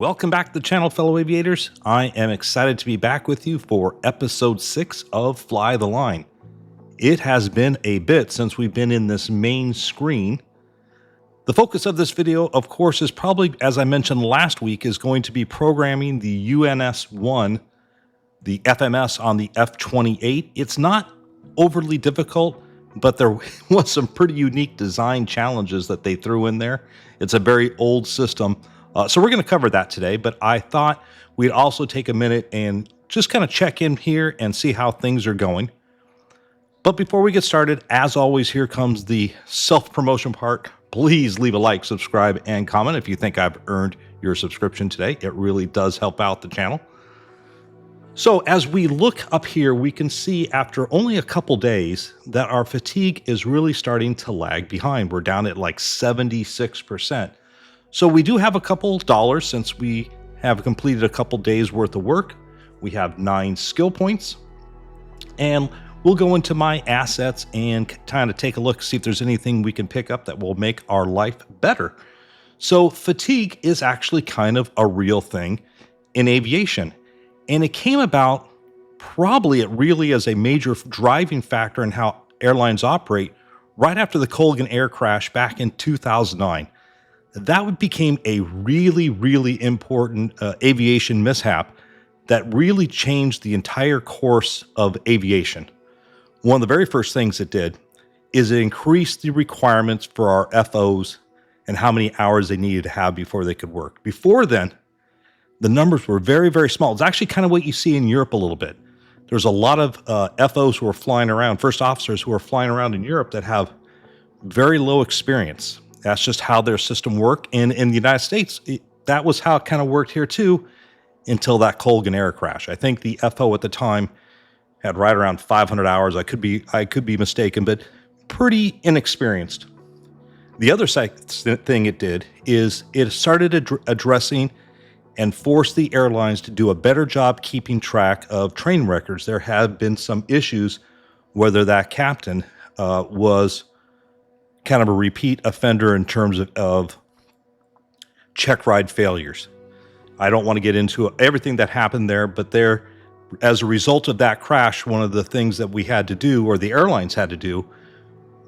Welcome back to the channel, fellow aviators. I am excited to be back with you for episode 6 of Fly the Line. It has been a bit since we've been in this main screen. The focus of this video, of course, is probably, as I mentioned last week, is going to be programming the UNS-1, the FMS on the F-28. It's not overly difficult, but there was some pretty unique design challenges that they threw in there. It's a very old system. So we're going to cover that today, but I thought we'd also take a minute and just kind of check in here and see how things are going. But before we get started, as always, here comes the self-promotion part. Please leave a like, subscribe, and comment if you think I've earned your subscription today. It really does help out the channel. So as we look up here, we can see after only a couple days that our fatigue is really starting to lag behind. We're down at like 76%. So we do have a couple dollars since we have completed a couple days worth of work. We have 9 skill points, and we'll go into my assets and kind of take a look, see if there's anything we can pick up that will make our life better. So fatigue is actually kind of a real thing in aviation, and it came about probably it really as a major driving factor in how airlines operate right after the Colgan Air crash back in 2009. That became a really, really important aviation mishap that really changed the entire course of aviation. One of the very first things it did is it increased the requirements for our FOs and how many hours they needed to have before they could work. Before then, the numbers were very, very small. It's actually kind of what you see in Europe a little bit. There's a lot of FOs who are flying around, first officers who are flying around in Europe that have very low experience. That's just how their system worked. And in the United States, that was how it kind of worked here too, until that Colgan Air crash. I think the FO at the time had right around 500 hours. I could be mistaken, but pretty inexperienced. The other thing it did is it started addressing and forced the airlines to do a better job keeping track of train records. There have been some issues, whether that captain was kind of a repeat offender in terms of check ride failures. I don't want to get into everything that happened there, but as a result of that crash, one of the things that we had to do, or the airlines had to do,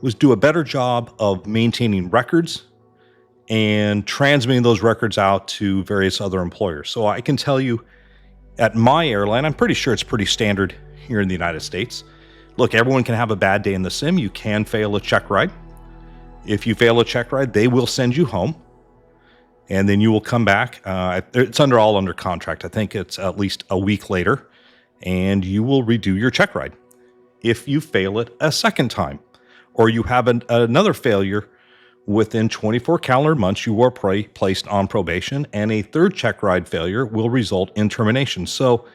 was do a better job of maintaining records and transmitting those records out to various other employers. So I can tell you at my airline, I'm pretty sure it's pretty standard here in the United States. Look, everyone can have a bad day in the sim. You can fail a check ride. If you fail a check ride, they will send you home, and then you will come back. It's all under contract. I think it's at least a week later, and you will redo your check ride. If you fail it a second time, or you have another failure within 24 calendar months, you are placed on probation, and a third check ride failure will result in termination. So,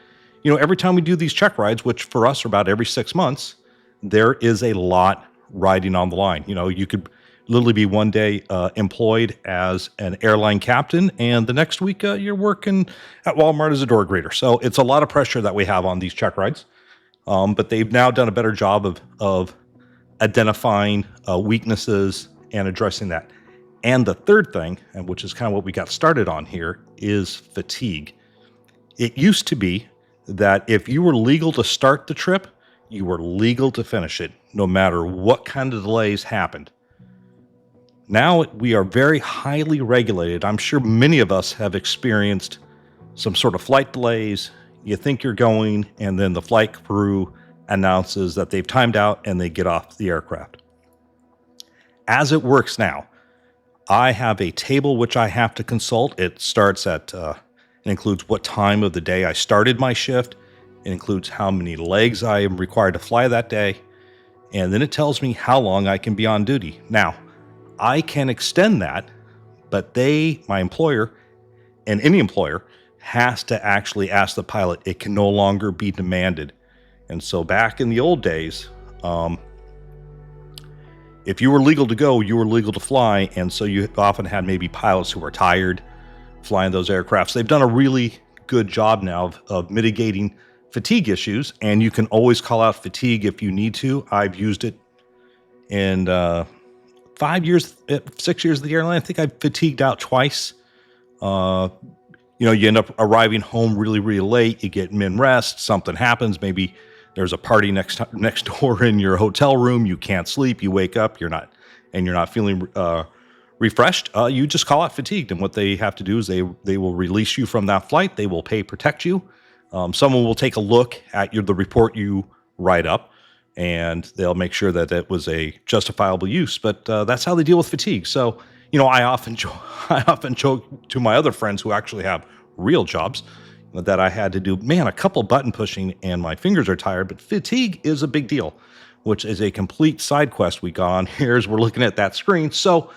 every time we do these check rides, which for us are about every 6 months, there is a lot riding on the line. You could literally be one day employed as an airline captain, and the next week you're working at Walmart as a door greeter. So it's a lot of pressure that we have on these check rides. But they've now done a better job of identifying weaknesses and addressing that. And the third thing, and which is kind of what we got started on here, is fatigue. It used to be that if you were legal to start the trip, you were legal to finish it, no matter what kind of delays happened. Now we are very highly regulated. I'm sure many of us have experienced some sort of flight delays. You think you're going, and then the flight crew announces that they've timed out and they get off the aircraft. As it works now, I have a table which I have to consult. It starts at, it includes what time of the day I started my shift. It includes how many legs I am required to fly that day. And then it tells me how long I can be on duty. Now, I can extend that, but my employer, and any employer, has to actually ask the pilot. It can no longer be demanded. And so back in the old days, if you were legal to go, you were legal to fly. And so you often had maybe pilots who were tired flying those aircrafts. They've done a really good job now of mitigating fatigue issues, and you can always call out fatigue if you need to. I've used it in 6 years of the airline. I think I've fatigued out twice. you end up arriving home really, really late. You get min rest. Something happens. Maybe there's a party next door in your hotel room. You can't sleep. You wake up. You're not feeling refreshed. You just call out fatigued, and what they have to do is they will release you from that flight. They will protect you. Someone will take a look at the report you write up, and they'll make sure that it was a justifiable use. But that's how they deal with fatigue. So, I often joke to my other friends who actually have real jobs that I had to do, a couple button pushing and my fingers are tired, but fatigue is a big deal, which is a complete side quest we got on here as we're looking at that screen. So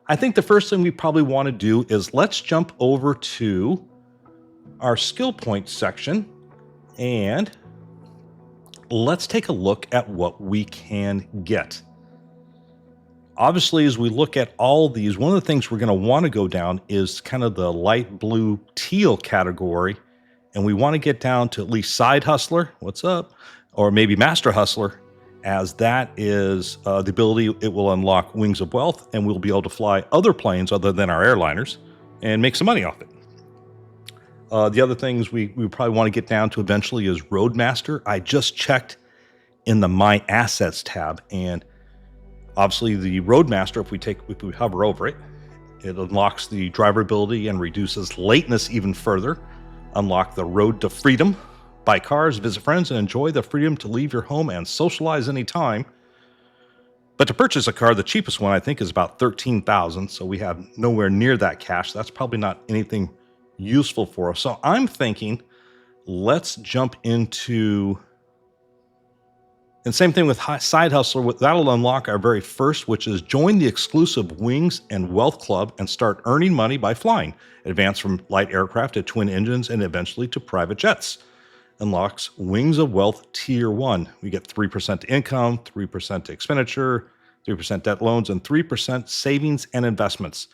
I think the first thing we probably want to do is let's jump over to our skill points section and let's take a look at what we can get. Obviously, as we look at all these, one of the things we're going to want to go down is kind of the light blue teal category. And we want to get down to at least Side Hustler, what's up? Or maybe Master Hustler, as that is the ability, it will unlock Wings of Wealth, and we'll be able to fly other planes other than our airliners and make some money off it. The other things we probably want to get down to eventually is Roadmaster. I just checked in the My Assets tab, and obviously the Roadmaster, if we hover over it, it unlocks the driver ability and reduces lateness even further. Unlock the Road to Freedom. Buy cars, visit friends, and enjoy the freedom to leave your home and socialize anytime. But to purchase a car, the cheapest one I think is about $13,000. So we have nowhere near that cash. That's probably not anything useful for us. So I'm thinking, let's jump into, and same thing with Side Hustler. That'll unlock our very first, which is join the exclusive Wings and Wealth Club and start earning money by flying. Advance from light aircraft to twin engines and eventually to private jets. Unlocks Wings of Wealth Tier 1. We get 3% income, 3% expenditure, 3% debt loans, and 3% savings and investments.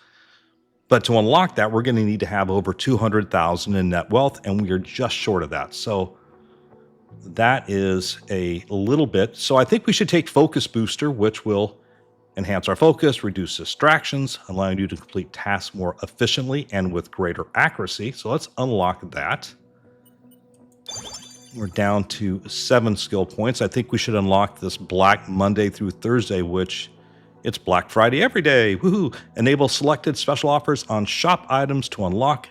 But to unlock that, we're going to need to have over $200,000 in net wealth, and we are just short of that. So that is a little bit. So I think we should take Focus Booster, which will enhance our focus, reduce distractions, allowing you to complete tasks more efficiently and with greater accuracy. So let's unlock that. We're down to 7 skill points. I think we should unlock this Black Monday through Thursday, which it's Black Friday every day. Woohoo! Enable selected special offers on shop items to unlock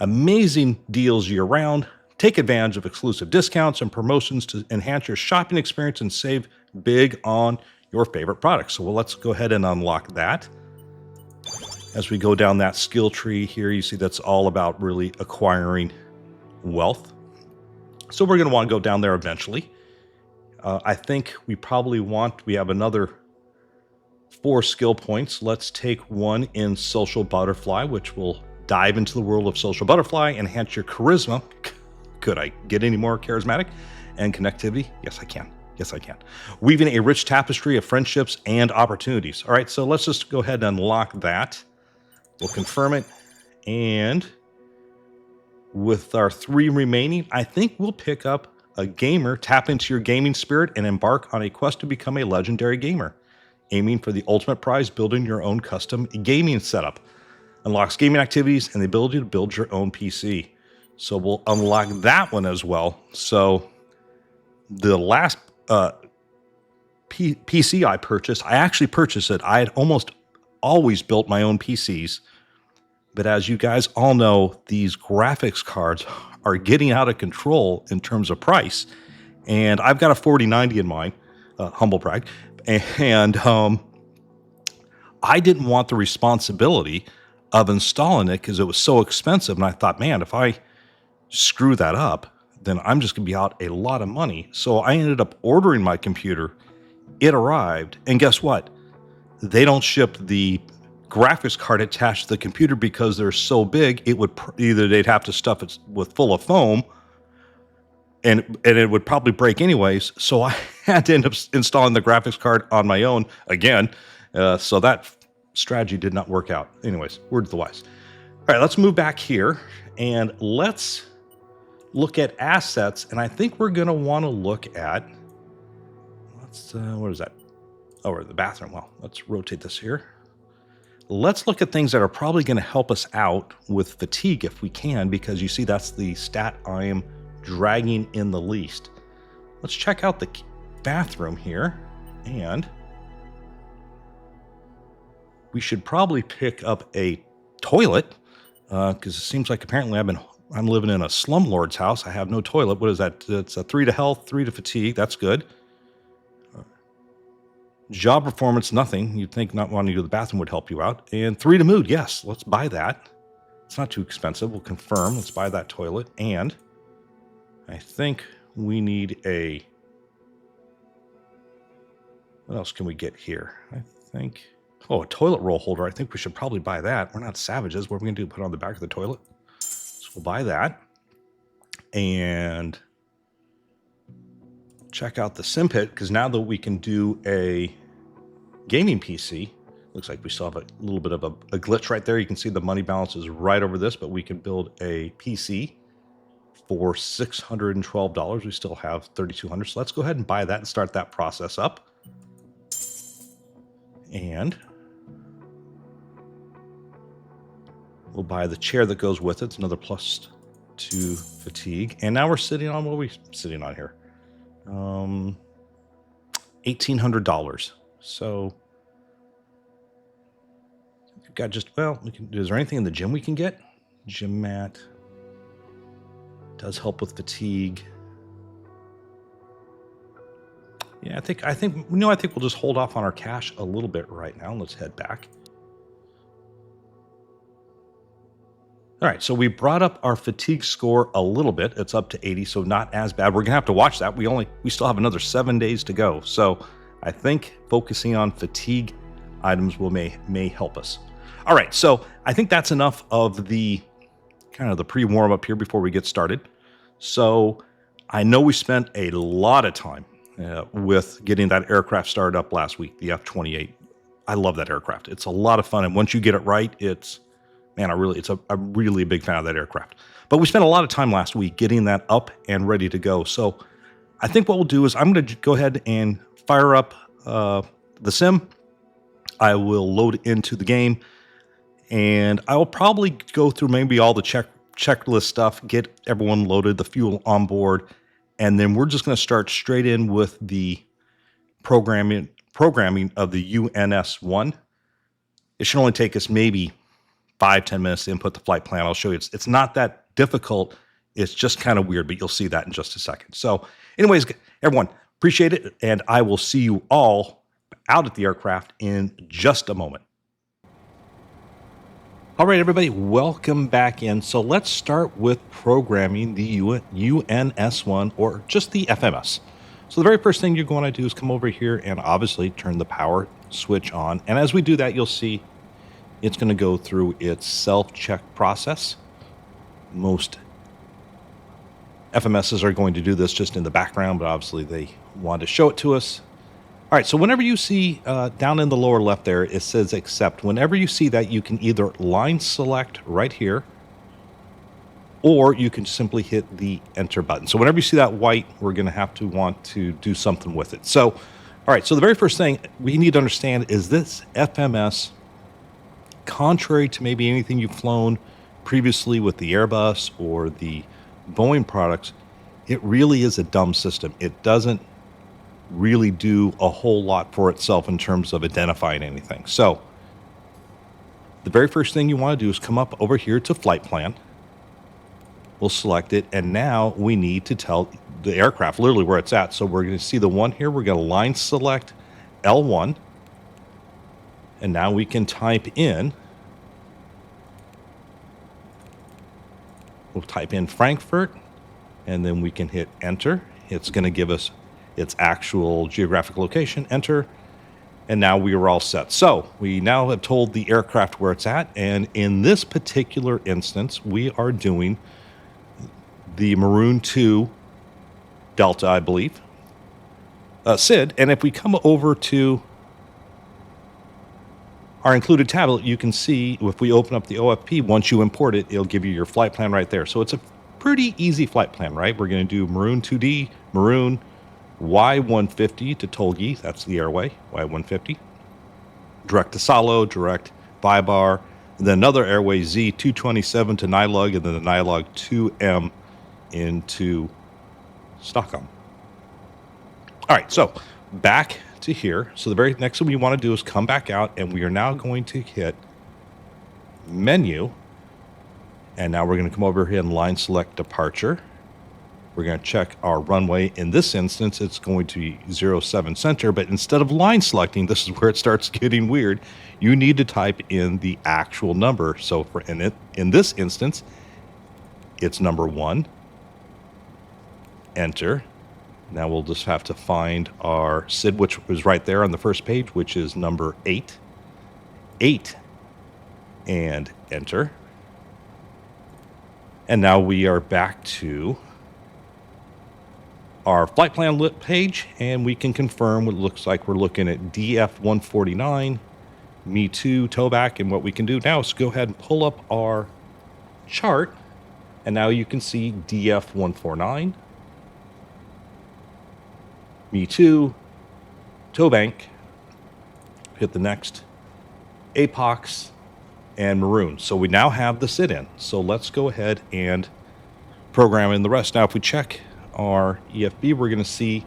amazing deals year-round. Take advantage of exclusive discounts and promotions to enhance your shopping experience and save big on your favorite products. So let's go ahead and unlock that. As we go down that skill tree here, you see that's all about really acquiring wealth. So we're going to want to go down there eventually. I think we have another 4 skill points. Let's take one in Social Butterfly, which will dive into the world of Social Butterfly, enhance your charisma. Could I get any more charismatic? And connectivity? Yes, I can. Yes, I can. Weaving a rich tapestry of friendships and opportunities. All right, so let's just go ahead and unlock that. We'll confirm it. And with our 3 remaining, I think we'll pick up a gamer, tap into your gaming spirit, and embark on a quest to become a legendary gamer. Aiming for the ultimate prize, building your own custom gaming setup. Unlocks gaming activities and the ability to build your own PC. So we'll unlock that one as well. So the last PC I purchased, I actually purchased it. I had almost always built my own PCs. But as you guys all know, these graphics cards are getting out of control in terms of price. And I've got a 4090 in mine, humble brag. And I didn't want the responsibility of installing it because it was so expensive. And I thought, man, if I screw that up, then I'm just going to be out a lot of money. So I ended up ordering my computer. It arrived. And guess what? They don't ship the graphics card attached to the computer because they're so big. It would either they'd have to stuff it with full of foam, and it would probably break anyways. So I had to end up installing the graphics card on my own again. So that strategy did not work out. Anyways, word to the wise. All right, let's move back here and let's look at assets. And I think we're going to want to look at, what is that? Oh, we're in the bathroom. Well, let's rotate this here. let's look at things that are probably going to help us out with fatigue if we can, because you see that's the stat I am dragging in the least. Let's check out the bathroom here, and we should probably pick up a toilet, because it seems like apparently I'm living in a slumlord's house. I have no toilet. What is that? It's a 3 to health, 3 to fatigue. That's good. Job performance, nothing. You'd think not wanting to go to the bathroom would help you out. And 3 to mood. Yes, let's buy that. It's not too expensive. We'll confirm. Let's buy that toilet. And I think we need a... What else can we get here? I think... Oh, a toilet roll holder. I think we should probably buy that. We're not savages. What are we going to do? Put it on the back of the toilet? So we'll buy that. And check out the sim pit, because now that we can do a gaming PC, looks like we still have a little bit of a glitch right there. You can see the money balance is right over this, but we can build a PC for $612. We still have $3,200. So let's go ahead and buy that and start that process up. And we'll buy the chair that goes with it. It's another +2 fatigue. And now we're sitting on, what are we sitting on here? $1,800. So we've got just, well, is there anything in the gym we can get? Gym mat does help with fatigue. Yeah, I think we'll just hold off on our cash a little bit right now. Let's head back. All right, so we brought up our fatigue score a little bit. It's up to 80, so not as bad. We're gonna have to watch that. We still have another 7 days to go. So I think focusing on fatigue items may help us. All right, so I think that's enough of the kind of the pre-warm up here before we get started. So I know we spent a lot of time with getting that aircraft started up last week, the F-28. I love that aircraft. It's a lot of fun, and once you get it right, I'm really a big fan of that aircraft. But we spent a lot of time last week getting that up and ready to go. So I think what we'll do is I'm going to go ahead and fire up the sim. I will load into the game, and I will probably go through maybe all the checklist stuff, get everyone loaded, the fuel on board, and then we're just going to start straight in with the programming of the UNS-1. It should only take us maybe 5-10 minutes to input the flight plan. I'll show you. It's not that difficult. It's just kind of weird, but you'll see that in just a second. So anyways, everyone, appreciate it, and I will see you all out at the aircraft in just a moment. All right, everybody, welcome back in. So let's start with programming the UNS-1, or just the FMS. So the very first thing you're going to do is come over here and obviously turn the power switch on. And as we do that, you'll see it's going to go through its self-check process. Most FMSs are going to do this just in the background, but obviously they want to show it to us. All right, so whenever you see down in the lower left there, it says accept. Whenever you see that, you can either line select right here, or you can simply hit the enter button. So whenever you see that white, we're going to want to do something with it. So, all right, so the very first thing we need to understand is this FMS, contrary to maybe anything you've flown previously with the Airbus or the Boeing products, it really is a dumb system. It doesn't really do a whole lot for itself in terms of identifying anything. So the very first thing you want to do is come up over here to flight plan. We'll select it, and now we need to tell the aircraft literally where it's at. So we're going to see the one here. We're going to line select L1, and now we can type in, we'll type in Frankfurt, and then we can hit enter. It's going to give us its actual geographic location, enter, and now we are all set. So we now have told the aircraft where it's at, and in this particular instance, we are doing the Maroon 2 Delta, I believe, SID, and if we come over to our included tablet, you can see if we open up the OFP, once you import it, it'll give you your flight plan right there. So it's a pretty easy flight plan, right? We're going to do Maroon 2D, Maroon Y150 to Tolgi, that's the airway, Y150. Direct to Salo, direct Vibar, and then another airway Z227 to Nylug, and then the Nylug 2M into Stockholm. All right, so back to here. So the very next thing we want to do is come back out, and we are now going to hit Menu, and now we're going to come over here and line select Departure. We're going to check our runway. In this instance, it's going to be 07 center, but instead of line selecting, this is where it starts getting weird. You need to type in the actual number. So for in this instance, it's number 1. Enter. Now we'll just have to find our SID, which was right there on the first page, which is number 8. 8. And enter. And now we are back to our flight plan page, and we can confirm what it looks like. We're looking at DF-149, Me-2, towback, and what we can do now is go ahead and pull up our chart, and now you can see DF-149, Me-2, towbank, hit the next, APOX, and maroon. So we now have the sit-in. So let's go ahead and program in the rest. Now if we check our EFB, we're going to see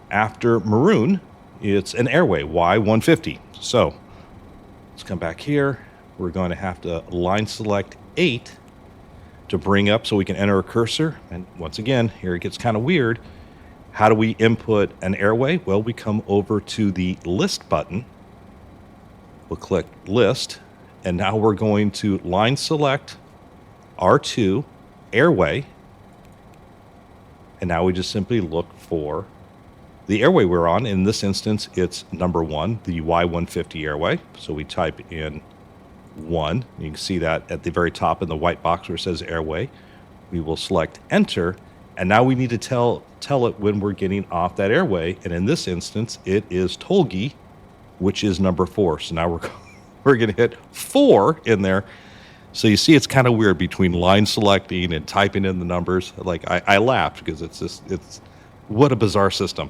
after maroon, it's an airway, Y150. So let's come back here. We're going to have to line select 8 to bring up so we can enter a cursor. And once again, here it gets kind of weird. How do we input an airway? Well, we come over to the list button. We'll click list, and now we're going to line select R2 airway. And now we just simply look for the airway we're on. In this instance, it's number 1, the Y150 airway. So we type in 1. You can see that at the very top in the white box where it says airway. We will select enter. And now we need to tell it when we're getting off that airway. And in this instance, it is Tolgi, which is number 4. So now we're going to hit 4 in there. So you see, it's kind of weird between line selecting and typing in the numbers. Like I laughed because it's what a bizarre system.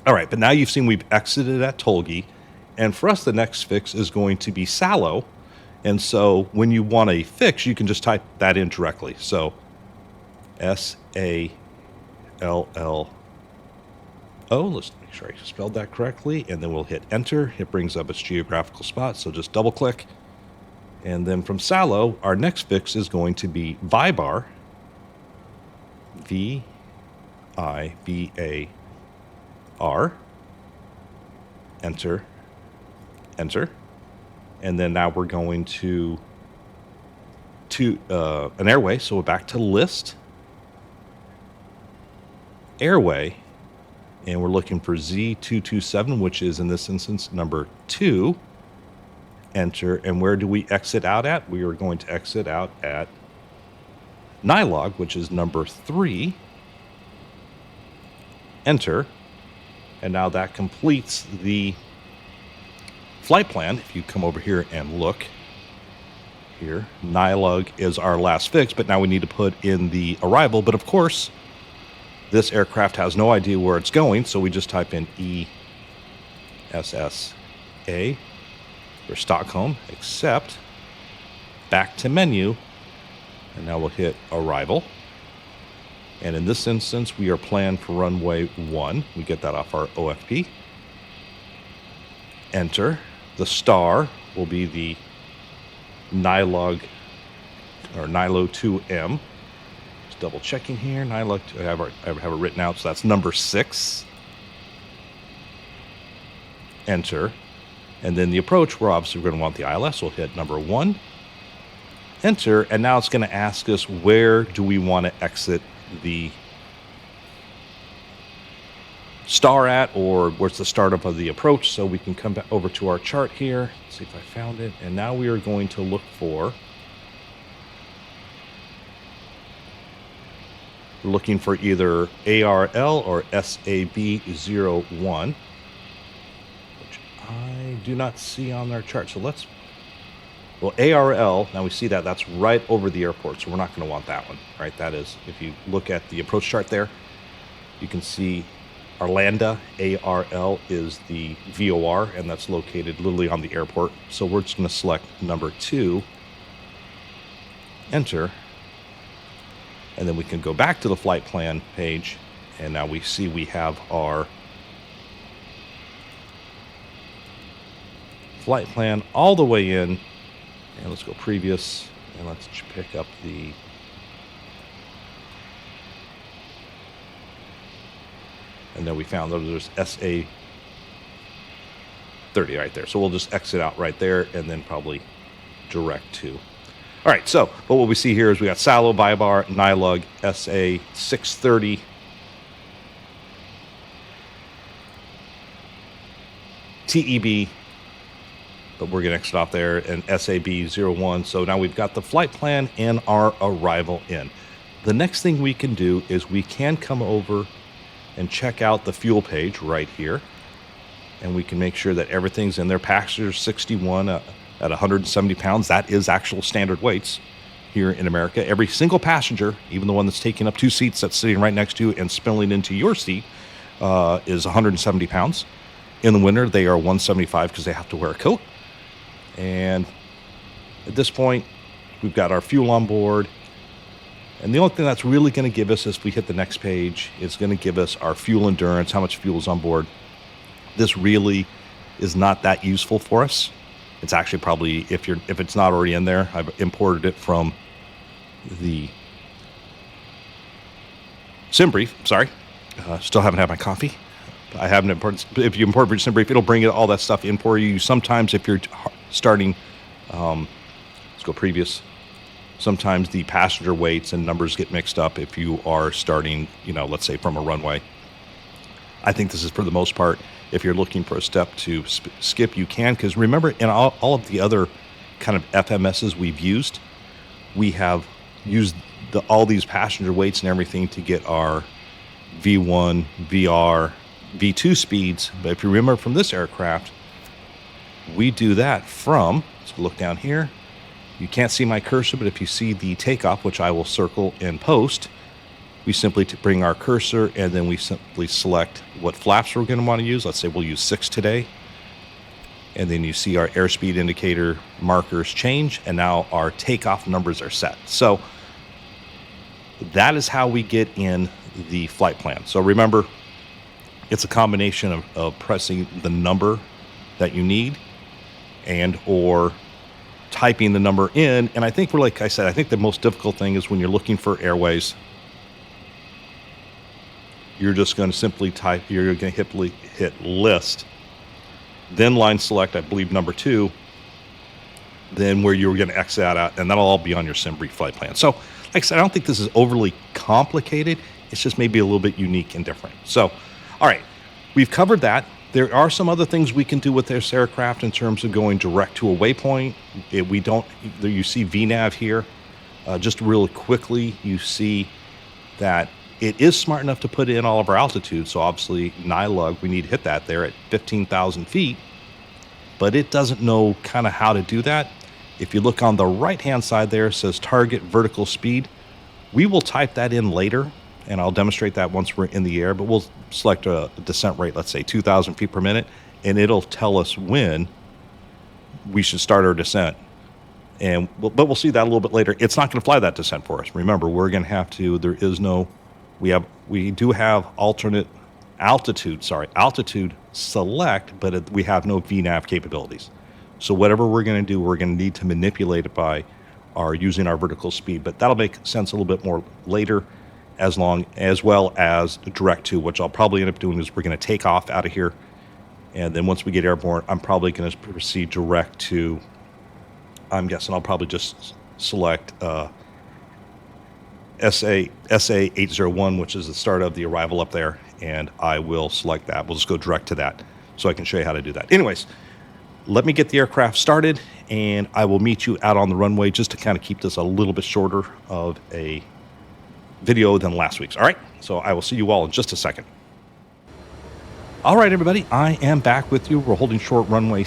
All right, but now you've seen we've exited at Tolgi, and for us the next fix is going to be Salo. And so when you want a fix, you can just type that in directly. So SALLO. Let's make sure I spelled that correctly, and then we'll hit enter. It brings up its geographical spot, so just double click. And then from Salo, our next fix is going to be Vibar, V-I-B-A-R, enter, enter. And then now we're going to an airway, so we're back to list, airway, and we're looking for Z227, which is in this instance number 2. Enter. And where do we exit out at? We are going to exit out at Nylog, which is number 3. Enter. And now that completes the flight plan. If you come over here and look here, Nylog is our last fix, but now we need to put in the arrival. But of course, this aircraft has no idea where it's going, so we just type in ESSA for Stockholm, except back to menu, and now we'll hit arrival. And in this instance, we are planned for runway 1. We get that off our OFP. Enter. The star will be the Nylog or Nilo 2M. Just double checking here. Nylog, I have it written out, so that's number 6. Enter. And then the approach, we're obviously going to want the ILS. We'll hit number 1. Enter. And now it's going to ask us where do we want to exit the star at, or where's the startup of the approach. So we can come back over to our chart here. Let's see if I found it. And now we are going to look for, we're looking for either ARL or SAB01. I do not see on our chart. So let's, well, ARL, now we see that that's right over the airport. So we're not going to want that one, right? That is, if you look at the approach chart there, you can see Arlanda, ARL, is the VOR, and that's located literally on the airport. So we're just going to select number 2, enter, and then we can go back to the flight plan page, and now we see we have our flight plan all the way in. And let's go previous, and let's pick up the and then we found that there's SA 30 right there. So we'll just exit out right there and then probably direct to. All right, so but what we see here is we got Salo, Vibar, Nylug, SA 630, TEB, but we're going to exit off there, and SAB 01. So now we've got the flight plan and our arrival in. The next thing we can do is we can come over and check out the fuel page right here, and we can make sure that everything's in there. Passenger 61 at 170 pounds. That is actual standard weights here in America. Every single passenger, even the one that's taking up 2 seats that's sitting right next to you and spilling into your seat, is 170 pounds. In the winter, they are 175 because they have to wear a coat. And at this point, we've got our fuel on board. And the only thing that's really going to give us, if we hit the next page, is going to give us our fuel endurance, how much fuel is on board. This really is not that useful for us. It's actually probably, if it's not already in there, I've imported it from the SimBrief. Sorry, still haven't had my coffee. I haven't imported. If you import from SimBrief, it'll bring all that stuff in for you. Sometimes, if you're starting, let's go previous. Sometimes the passenger weights and numbers get mixed up if you are starting, let's say from a runway. I think this is, for the most part, if you're looking for a step to skip, you can. Because remember, in all of the other kind of FMSs we've used, we have used all these passenger weights and everything to get our V1, VR, V2 speeds. But if you remember from this aircraft, we do that from, let's look down here. You can't see my cursor, but if you see the takeoff, which I will circle in post, we simply bring our cursor and then we simply select what flaps we're going to want to use. Let's say we'll use 6 today. And then you see our airspeed indicator markers change, and now our takeoff numbers are set. So that is how we get in the flight plan. So remember, it's a combination of pressing the number that you need and or typing the number in. And I think like I said, I think the most difficult thing is when you're looking for airways, you're just going to simply type, you're going to hit list, then line select, I believe number 2, then where you're going to exit out, and that'll all be on your SimBrief flight plan. So like I said, I don't think this is overly complicated. It's just maybe a little bit unique and different. So, all right, we've covered that. There are some other things we can do with this aircraft in terms of going direct to a waypoint. You see VNAV here. Just really quickly, you see that it is smart enough to put in all of our altitude. So obviously, Nylug, we need to hit that there at 15,000 feet. But it doesn't know kind of how to do that. If you look on the right-hand side there, it says target vertical speed. We will type that in later, and I'll demonstrate that once we're in the air, but we'll select a descent rate, let's say 2,000 feet per minute, and it'll tell us when we should start our descent. But we'll see that a little bit later. It's not going to fly that descent for us. Remember, we're going to have to, we do have alternate altitude select, but we have no VNAV capabilities. So whatever we're going to do, we're going to need to manipulate it by using our vertical speed, but that'll make sense a little bit more later, as well as direct to, which I'll probably end up doing is we're going to take off out of here. And then once we get airborne, I'm probably going to proceed direct to, I'm guessing I'll probably just select ESSA 801, which is the start of the arrival up there. And I will select that. We'll just go direct to that so I can show you how to do that. Anyways, let me get the aircraft started and I will meet you out on the runway just to kind of keep this a little bit shorter of a video than last week's. All right, so I will see you all in just a second. All right, everybody, I am back with you. We're holding short runway,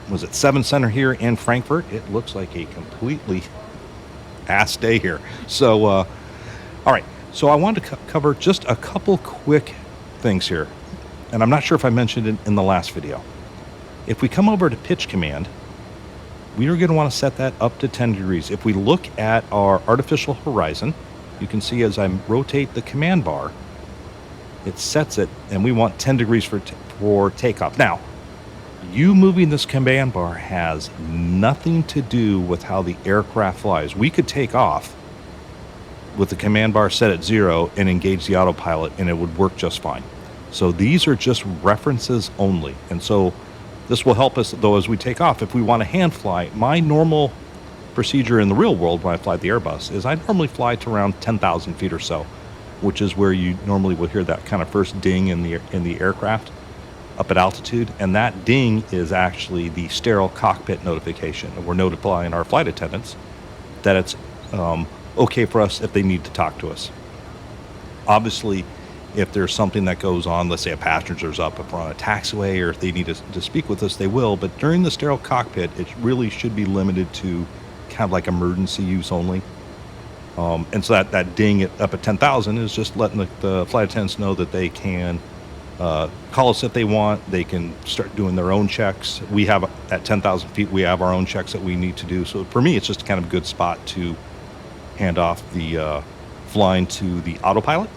was it 7 Center here in Frankfurt. It looks like a completely ass day here. So, all right, so I wanted to cover just a couple quick things here. and I'm not sure if I mentioned it in the last video. If we come over to pitch command, we are going to want to set that up to 10 degrees. If we look at our artificial horizon, you can see as I rotate the command bar, it sets it, and we want 10 degrees for takeoff. Now, you moving this command bar has nothing to do with how the aircraft flies. We could take off with the command bar set at 0 and engage the autopilot, and it would work just fine. So these are just references only. And so this will help us, though, as we take off. If we want to hand fly, my normal procedure in the real world when I fly the Airbus is I normally fly to around 10,000 feet or so, which is where you normally will hear that kind of first ding in the aircraft up at altitude. And that ding is actually the sterile cockpit notification. And we're notifying our flight attendants that it's okay for us if they need to talk to us. Obviously, if there's something that goes on, let's say a passenger's up if we're on a taxiway, or if they need to speak with us, they will. But during the sterile cockpit, it really should be limited to kind of like emergency use only. And so that ding up at 10,000 is just letting the flight attendants know that they can call us if they want. They can start doing their own checks. We have, at 10,000 feet, we have our own checks that we need to do. So for me, it's just kind of a good spot to hand off the flying to the autopilot.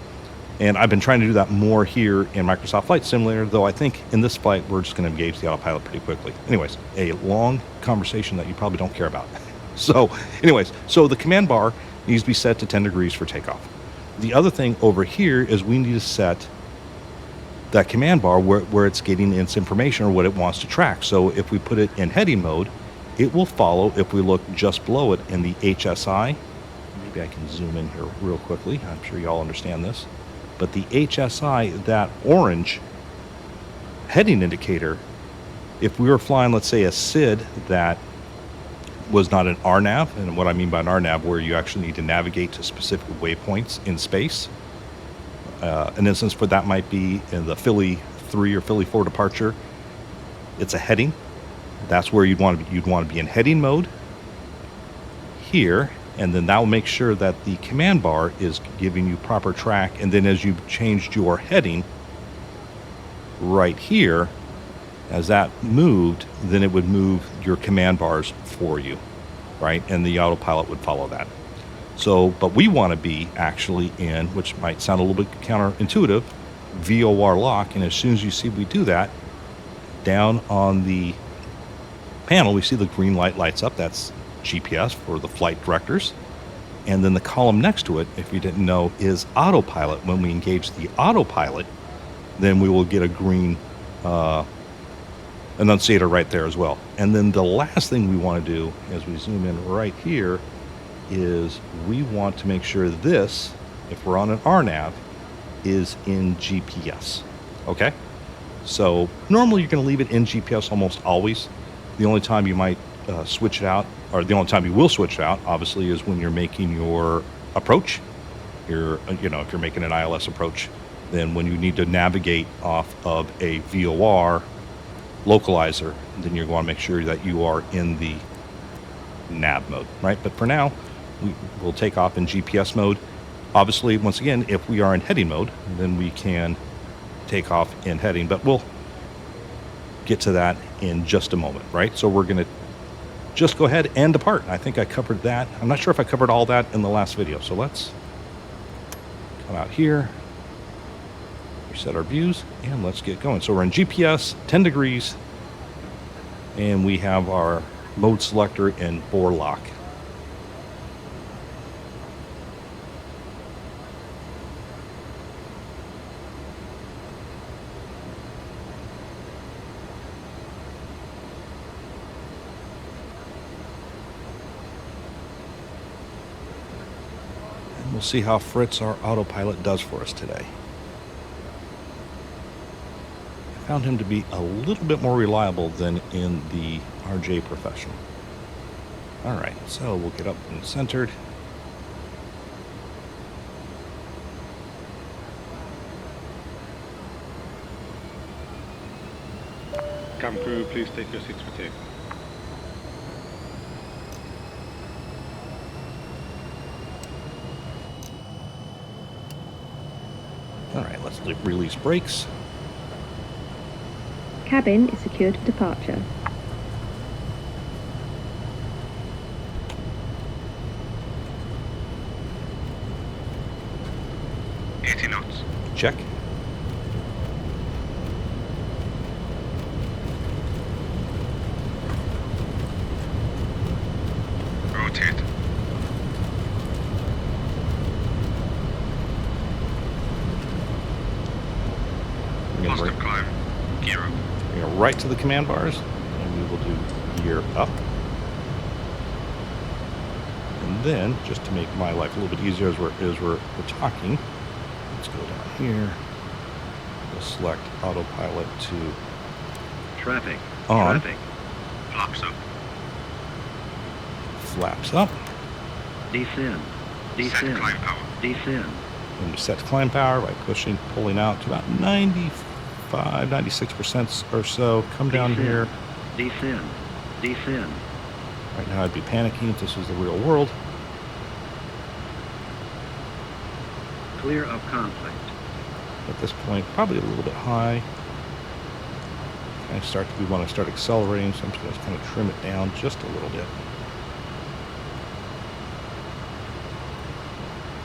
And I've been trying to do that more here in Microsoft Flight Simulator, though I think in this flight, we're just going to engage the autopilot pretty quickly. Anyways, a long conversation that you probably don't care about. So anyways, so the command bar needs to be set to 10 degrees for takeoff. The other thing over here is we need to set that command bar where it's getting its information or what it wants to track. So if we put it in heading mode, it will follow if we look just below it in the HSI. Maybe I can zoom in here real quickly. I'm sure you all understand this. But the HSI, that orange heading indicator, if we were flying, let's say, a SID that was not an RNAV, and what I mean by an RNAV, where you actually need to navigate to specific waypoints in space. An instance for that might be in the Philly 3 or Philly 4 departure. It's a heading. That's where you'd want to be in heading mode here. And then that will make sure that the command bar is giving you proper track. And then as you've changed your heading right here, as that moved, then it would move your command bars for you, right? And the autopilot would follow that. So, but we want to be actually in, which might sound a little bit counterintuitive, VOR lock. And as soon as you see we do that, down on the panel, we see the green light lights up. That's GPS for the flight directors. And then the column next to it, if you didn't know, is autopilot. When we engage the autopilot, then we will get a green annunciator right there as well. And then the last thing we want to do as we zoom in right here is we want to make sure this, if we're on an RNAV, is in GPS. Okay? So normally you're going to leave it in GPS almost always. The only time you might switch it out, or the only time you will switch it out, obviously, is when you're making your approach. If you're making an ILS approach, then when you need to navigate off of a VOR localizer, then you're going to make sure that you are in the nav mode, right? But for now, we'll take off in GPS mode. Obviously, once again, if we are in heading mode, then we can take off in heading, but we'll get to that in just a moment, right? So we're going to just go ahead and depart. I think I covered that. I'm not sure if I covered all that in the last video. So let's come out here, reset our views, and let's get going. So we're in GPS, 10 degrees, and we have our mode selector in bore lock. We'll see how Fritz, our autopilot, does for us today. I found him to be a little bit more reliable than in the RJ Professional. All right, so we'll get up and centered. Cam crew, please take your seats for takeoff. All right, let's release brakes. cabin is secured for departure. knots. Check. Rotate. Positive climb. Gear up. We're going to right to the command bars, and we will do gear up. And then, just to make my life a little bit easier as we're talking, let's go down here. We'll select autopilot to Traffic. on. Traffic. Flaps up. Flaps up. Descend. Set Descend. climb power. Descend. And we set climb power by pulling out to about 95, 96% or so. Come down Descend. here. Descend. Descend. Right now I'd be panicking if this was the real world. Clear of conflict. At this point, probably a little bit high. We want to start accelerating, so I'm just going to kind of trim it down just a little bit.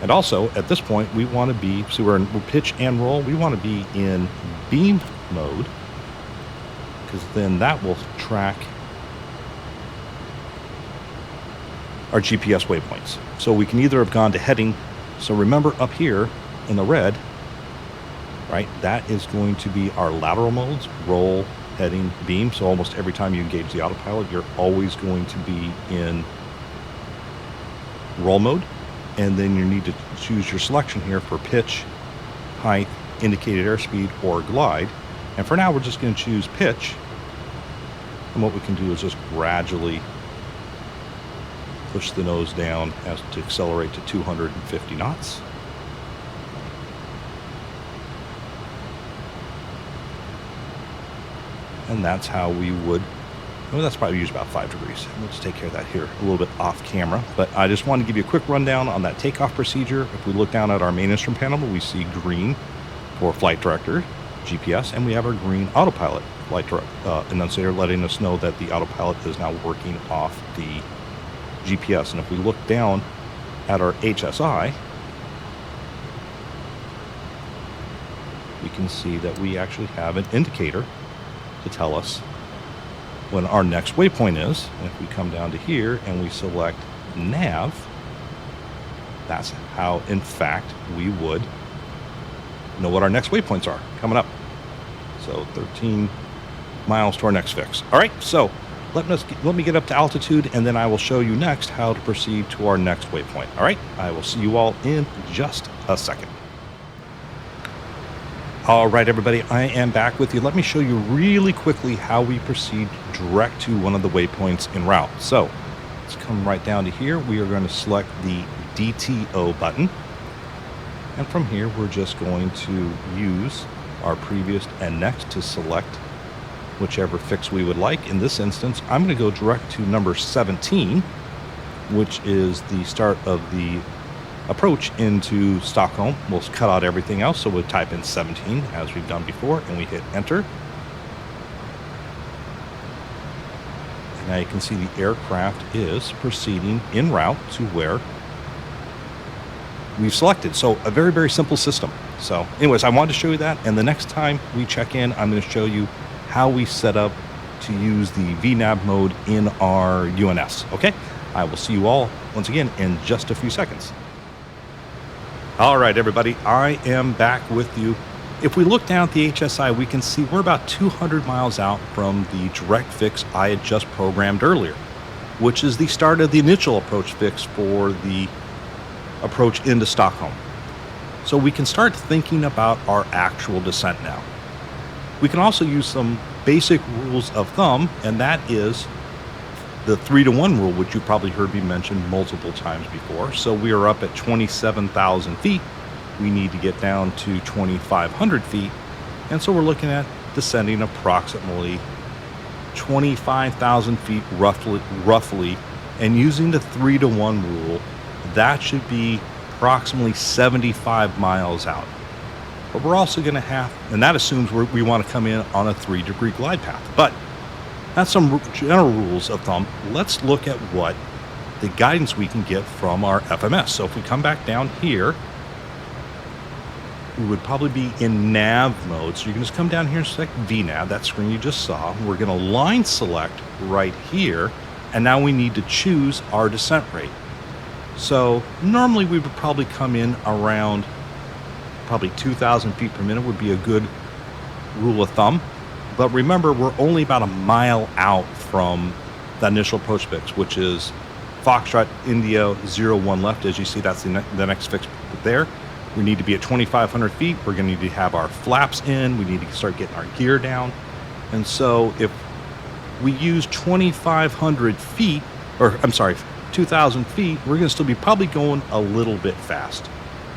And also, at this point, we want to be, so we're pitch and roll, we want to be in beam mode, because then that will track our GPS waypoints. So we can either have gone to heading, so remember up here in the red, right, that is going to be our lateral modes, roll, heading, beam. So almost every time you engage the autopilot, you're always going to be in roll mode. And then you need to choose your selection here for pitch, height, indicated airspeed, or glide. And for now, we're just going to choose pitch. And what we can do is just gradually push the nose down as to accelerate to 250 knots. And that's how we would, well, that's probably usually about 5 degrees. We'll just take care of that here a little bit off camera. But I just wanted to give you a quick rundown on that takeoff procedure. If we look down at our main instrument panel, we see green for flight director, GPS, and we have our green autopilot flight annunciator letting us know that the autopilot is now working off the GPS. And if we look down at our HSI, we can see that we actually have an indicator to tell us when our next waypoint is. And if we come down to here and we select nav, that's how, in fact, we would know what our next waypoints are coming up. So 13 miles to our next fix. All right, so let me get up to altitude, and then I will show you next how to proceed to our next waypoint. All right, I will see you all in just a second. All right, everybody, I am back with you. Let me show you really quickly how we proceed direct to one of the waypoints en route. So let's come right down to here. We are going to select the DTO button. And from here, we're just going to use our previous and next to select whichever fix we would like. In this instance, I'm going to go direct to number 17, which is the start of the approach into Stockholm. We'll cut out everything else, so we'll type in 17 as we've done before, and we hit enter. And now you can see the aircraft is proceeding en route to where we've selected. So a very, very simple system. So anyways, I wanted to show you that, and the next time we check in, I'm going to show you how we set up to use the VNAV mode in our UNS. Okay, I will see you all once again in just a few seconds. All right, everybody, I am back with you. If we look down at the HSI, we can see we're about 200 miles out from the direct fix I had just programmed earlier, which is the start of the initial approach fix for the approach into Stockholm. So we can start thinking about our actual descent now. We can also use some basic rules of thumb, and that is the 3-to-1 rule, which you probably heard me mention multiple times before. So we are up at 27,000 feet. We need to get down to 2,500 feet. And so we're looking at descending approximately 25,000 feet roughly. And using the 3-to-1 rule, that should be approximately 75 miles out. but we're also going to have, and that assumes we want to come in on a 3-degree glide path. But that's some general rules of thumb. Let's look at what the guidance we can get from our FMS. So if we come back down here, we would probably be in nav mode. So you can just come down here and select VNAV, that screen you just saw. We're going to line select right here, and now we need to choose our descent rate. So normally we would probably come in around probably 2,000 feet per minute would be a good rule of thumb. But remember, we're only about a mile out from the initial approach fix, which is Foxtrot India 01 left. As you see, that's the next fix there. We need to be at 2,500 feet. We're going to need to have our flaps in. We need to start getting our gear down. And so if we use 2,500 feet, or I'm sorry, 2,000 feet, we're going to still be probably going a little bit fast.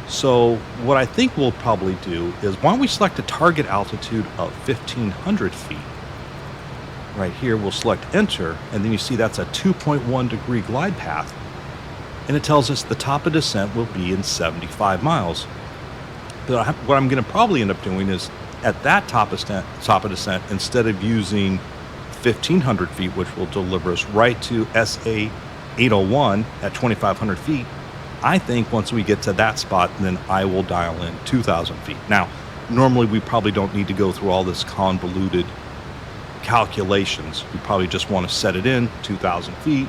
So what I think we'll probably do is, why don't we select a target altitude of 1,500 feet. Right here, we'll select enter, and then you see that's a 2.1 degree glide path. And it tells us the top of descent will be in 75 miles. But what I'm going to probably end up doing is, at that top of descent, instead of using 1,500 feet, which will deliver us right to SA 801 at 2,500 feet, I think once we get to that spot, then I will dial in 2,000 feet. Now, normally we probably don't need to go through all this convoluted calculations. We probably just want to set it in 2,000 feet,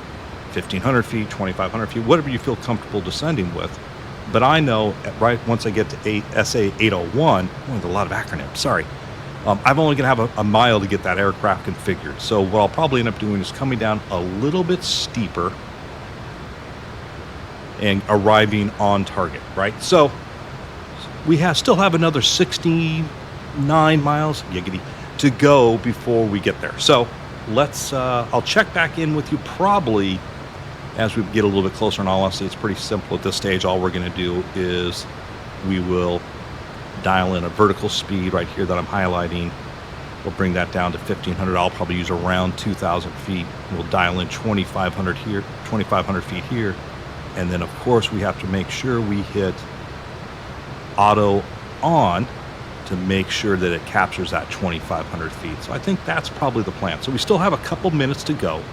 1,500 feet, 2,500 feet, whatever you feel comfortable descending with. But I know right once I get to SA 801, there's a lot of acronyms, sorry. I'm only going to have a mile to get that aircraft configured. So what I'll probably end up doing is coming down a little bit steeper and arriving on target, right? So we still have another 69 miles to go before we get there. So let's, I'll check back in with you probably as we get a little bit closer. And honestly, it's pretty simple at this stage. All we're going to do is we will dial in a vertical speed right here that I'm highlighting. We'll bring that down to 1,500. I'll probably use around 2,000 feet. We'll dial in 2,500 here, 2,500 feet here. And then, of course, we have to make sure we hit auto on to make sure that it captures that 2,500 feet. So I think that's probably the plan. So we still have a couple minutes to go.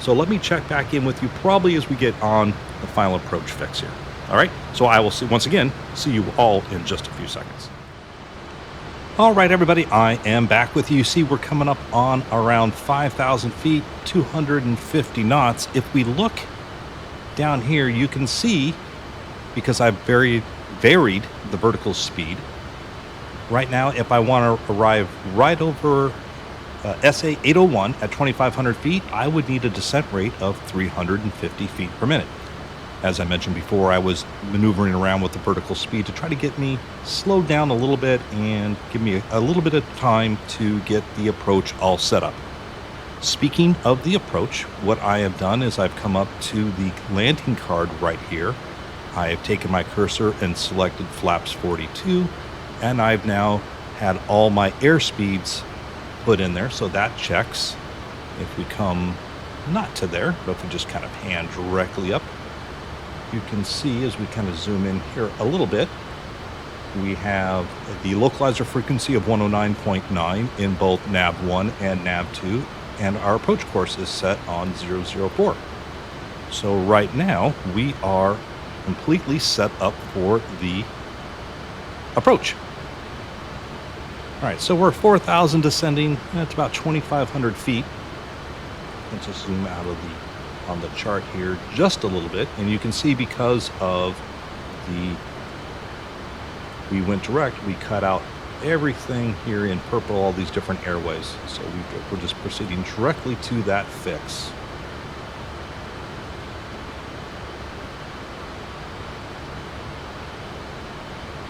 So let me check back in with you probably as we get on the final approach fix here. All right. So I will once again see you all in just a few seconds. All right, everybody, I am back with you. See, we're coming up on around 5,000 feet, 250 knots. If we look down here, you can see, because I've varied the vertical speed. Right now, if I want to arrive right over SA 801 at 2,500 feet, I would need a descent rate of 350 feet per minute. As I mentioned before, I was maneuvering around with the vertical speed to try to get me slowed down a little bit and give me a little bit of time to get the approach all set up. Speaking of the approach, what I have done is I've come up to the landing card right here. I have taken my cursor and selected flaps 42, and I've now had all my airspeeds put in there, so that checks. If we come not to there, but if we just kind of hand directly up, you can see as we kind of zoom in here a little bit, we have the localizer frequency of 109.9 in both nav1 and nav2, and our approach course is set on 004. So right now we are completely set up for the approach. All right, so we're 4,000 descending. That's about 2,500 feet. Let's just zoom out of on the chart here just a little bit, and you can see because of we went direct, we cut out everything here in purple, all these different airways. So we're just proceeding directly to that fix.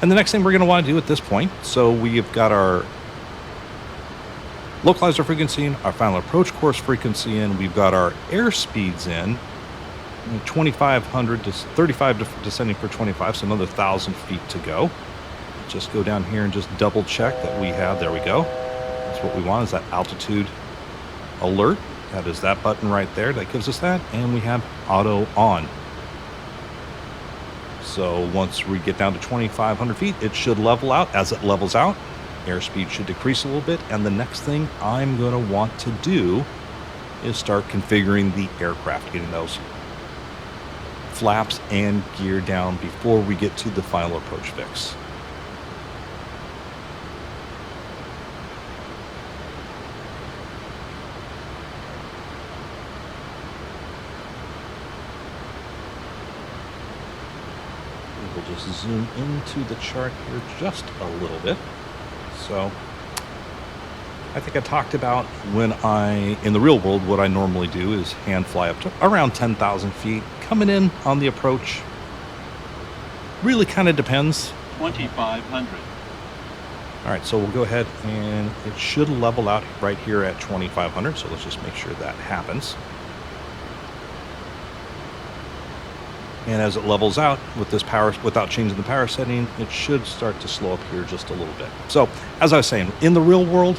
And the next thing we're going to want to do at this point, so we have got our localizer frequency in, our final approach course frequency in, we've got our airspeeds in, 2,500 to 35 descending for 25, so another 1,000 feet to go. Just go down here and just double check that we have, there we go. That's what we want, is that altitude alert. That is that button right there, that gives us that, and we have auto on. So once we get down to 2,500 feet, it should level out. As it levels out, airspeed should decrease a little bit. And the next thing I'm going to want to do is start configuring the aircraft, getting those flaps and gear down before we get to the final approach fix. We'll just zoom into the chart here just a little bit. So I think I talked about in the real world, what I normally do is hand fly up to around 10,000 feet. Coming in on the approach really kind of depends. 2,500. All right, so we'll go ahead and it should level out right here at 2,500. So let's just make sure that happens. And as it levels out with this power, without changing the power setting, it should start to slow up here just a little bit. So as I was saying, in the real world,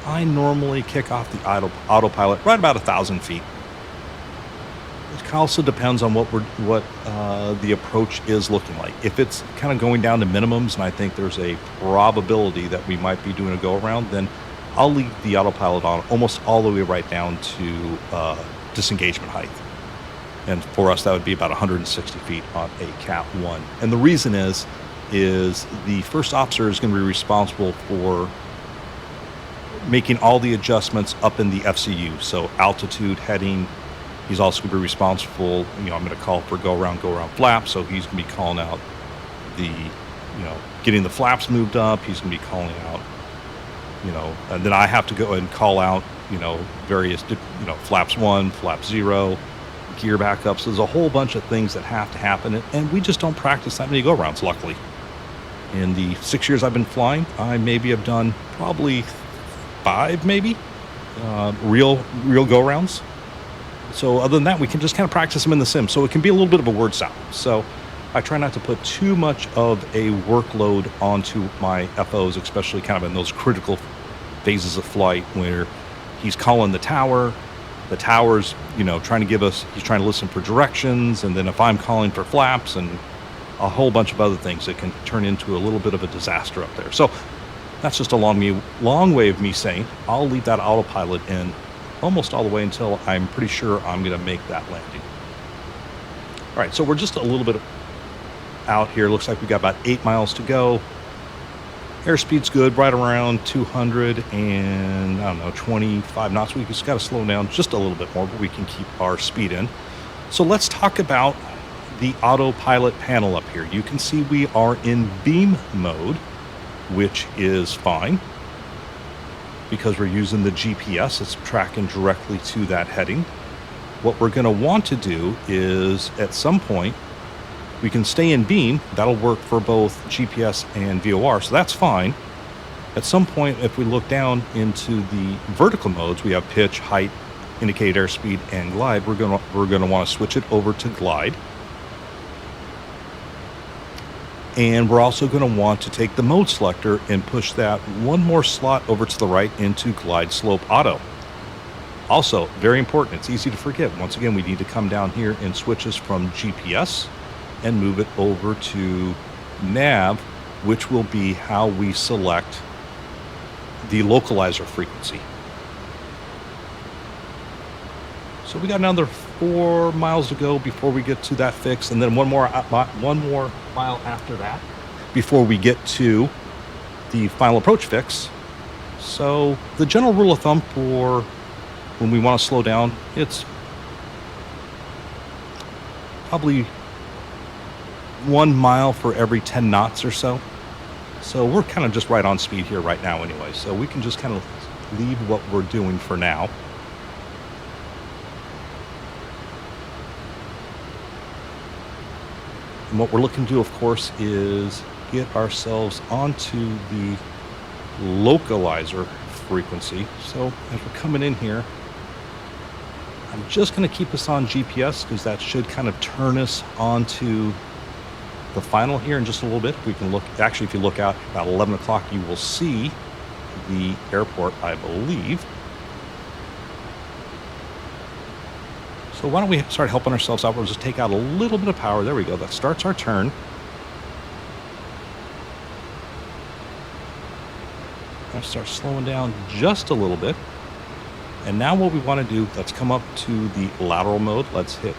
I normally kick off the autopilot right about 1,000 feet. It also depends on what the approach is looking like. If it's kind of going down to minimums, and I think there's a probability that we might be doing a go around, then I'll leave the autopilot on almost all the way right down to disengagement height. And for us, that would be about 160 feet on a Cat 1. And the reason is the first officer is going to be responsible for making all the adjustments up in the FCU. So altitude, heading. He's also going to be responsible, I'm going to call for go around flaps. So he's going to be calling out getting the flaps moved up. He's going to be calling out, and then I have to go and call out, various, flaps 1, flap 0, gear backups. There's a whole bunch of things that have to happen, and we just don't practice that many go-arounds, luckily. In the 6 years I've been flying, I maybe have done probably 5, real go-arounds. So other than that, we can just kind of practice them in the sim. So it can be a little bit of a word salad. So I try not to put too much of a workload onto my FOs, especially kind of in those critical phases of flight where he's calling the tower. The tower's, trying to he's trying to listen for directions. And then if I'm calling for flaps and a whole bunch of other things, it can turn into a little bit of a disaster up there. So that's just a long way of me saying I'll leave that autopilot in almost all the way until I'm pretty sure I'm going to make that landing. All right, so we're just a little bit out here. Looks like we've got about 8 miles to go. Airspeed's good, right around 200 and 25 knots. We just got to slow down just a little bit more, but we can keep our speed in. So let's talk about the autopilot panel up here. You can see we are in beam mode, which is fine because we're using the GPS. It's tracking directly to that heading. What we're going to want to do is at some point, we can stay in beam. That'll work for both GPS and VOR, so that's fine. At some point, if we look down into the vertical modes, we have pitch, height, indicate airspeed, and glide. We're going to want to switch it over to glide. And we're also going to want to take the mode selector and push that one more slot over to the right into glide slope auto. Also, very important, it's easy to forget. Once again, we need to come down here and switch this from GPS and move it over to nav, which will be how we select the localizer frequency. So we got another 4 miles to go before we get to that fix, and then one more mile after that before we get to the final approach fix. So the general rule of thumb for when we want to slow down, it's probably 1 mile for every 10 knots or so. So we're kind of just right on speed here right now anyway, so we can just kind of leave what we're doing for now. And what we're looking to do, of course, is get ourselves onto the localizer frequency. So as we're coming in here, I'm just going to keep us on GPS because that should kind of turn us onto the final here in just a little bit. We can look, actually, if you look out about 11 o'clock, you will see the airport, I believe. So why don't we start helping ourselves out? We'll just take out a little bit of power. There we go. That starts our turn. I start slowing down just a little bit. And now what we want to do, let's come up to the lateral mode. Let's hit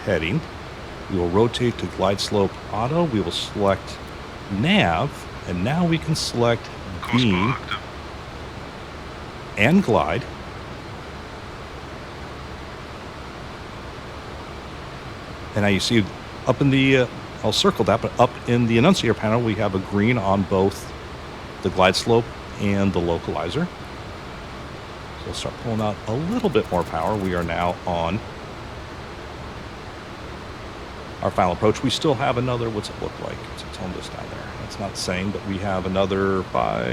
heading. We will rotate to glide slope auto. We will select nav, and now we can select Course beam ball active. and glide. And now you see up in the, I'll circle that, but up in the annunciator panel, we have a green on both the glide slope and the localizer. So we'll start pulling out a little bit more power. We are now on our final approach. We still have another, what's it look like? It's telling us down there. That's not saying, but we have another about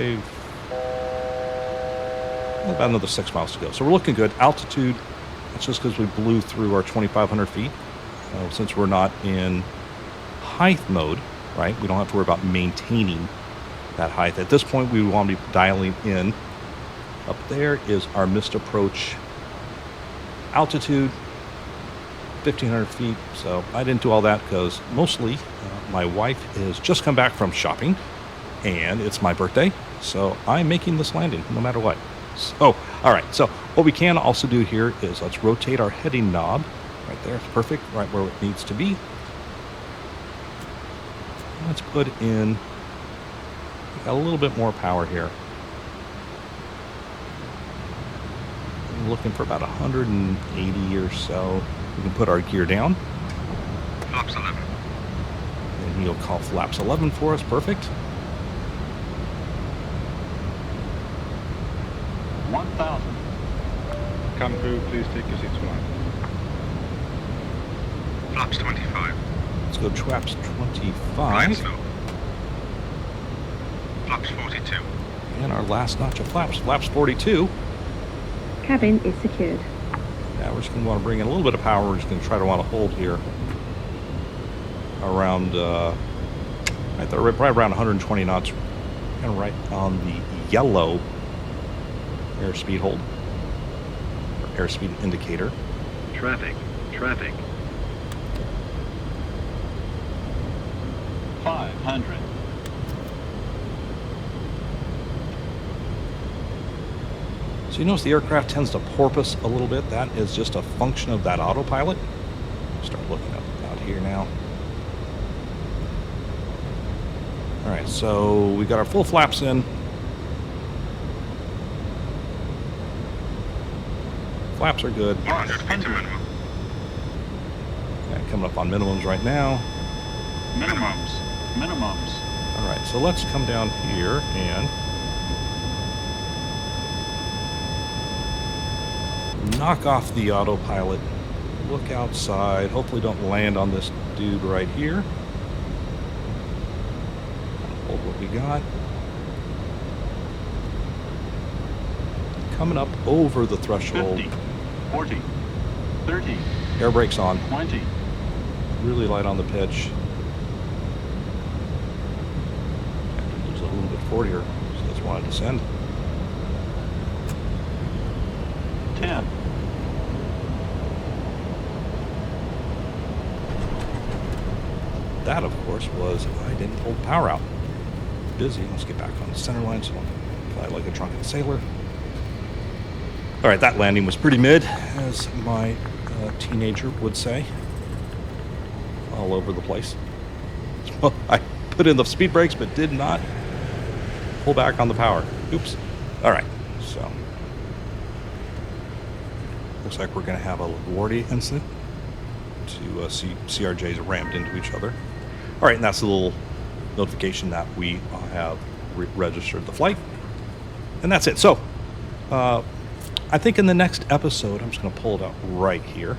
another 6 miles to go. So we're looking good. Altitude, that's just because we blew through our 2,500 feet. Since we're not in height mode, right? We don't have to worry about maintaining that height. At this point, we want to be dialing in. Up there is our missed approach altitude, 1,500 feet. So I didn't do all that because mostly my wife has just come back from shopping and it's my birthday. So I'm making this landing no matter what. So, all right. So what we can also do here is let's rotate our heading knob right there. It's perfect, right where it needs to be. Let's put in a little bit more power here. I'm looking for about 180 or so. We can put our gear down. Flaps 11. And he'll call flaps 11 for us. Perfect. 1,000. Come through, please take your seats one. Flaps 25. Let's go traps Glide 25. slope. Flaps 42. And our last notch of flaps, flaps 42. Cabin is secured. Now we're just going to want to bring in a little bit of power. We're just going to try to want to hold here around, right there, right around 120 knots. Kind of right on the yellow airspeed hold, or airspeed indicator. Traffic. Traffic. 500. So you notice the aircraft tends to porpoise a little bit. That is just a function of that autopilot. Start looking up out here now. All right, so we got our full flaps in. Flaps are good. 100 feet to minimum. Yeah, coming up on minimums right now. Minimums. Minimums. All right, so let's come down here and knock off the autopilot. Look outside. Hopefully don't land on this dude right here. Hold what we got. Coming up over the threshold. 50. 40. 30. Air brakes on. 20. Really light on the pitch. Lose a little bit forward here. So let's want to descend. 10. That, of course, was I didn't pull the power out. Busy. Let's get back on the center line so I don't fly like a drunken sailor. All right, that landing was pretty mid, as my teenager would say. All over the place. Well, I put in the speed brakes, but did not pull back on the power. Oops. All right, so looks like we're going to have a LaGuardia incident. To see CRJs rammed into each other. All right, and that's a little notification that we have registered the flight. And that's it. So, I think in the next episode, I'm just going to pull it out right here.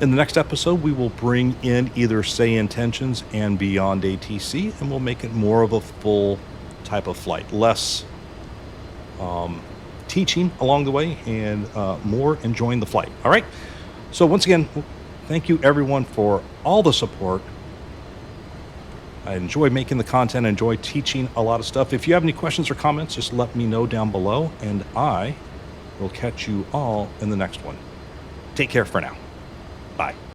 In the next episode, we will bring in either Say Intentions and Beyond ATC, and we'll make it more of a full type of flight. Less teaching along the way and more enjoying the flight. All right. So once again, thank you everyone for all the support. I enjoy making the content, I enjoy teaching a lot of stuff. If you have any questions or comments, just let me know down below and I will catch you all in the next one. Take care for now. Bye.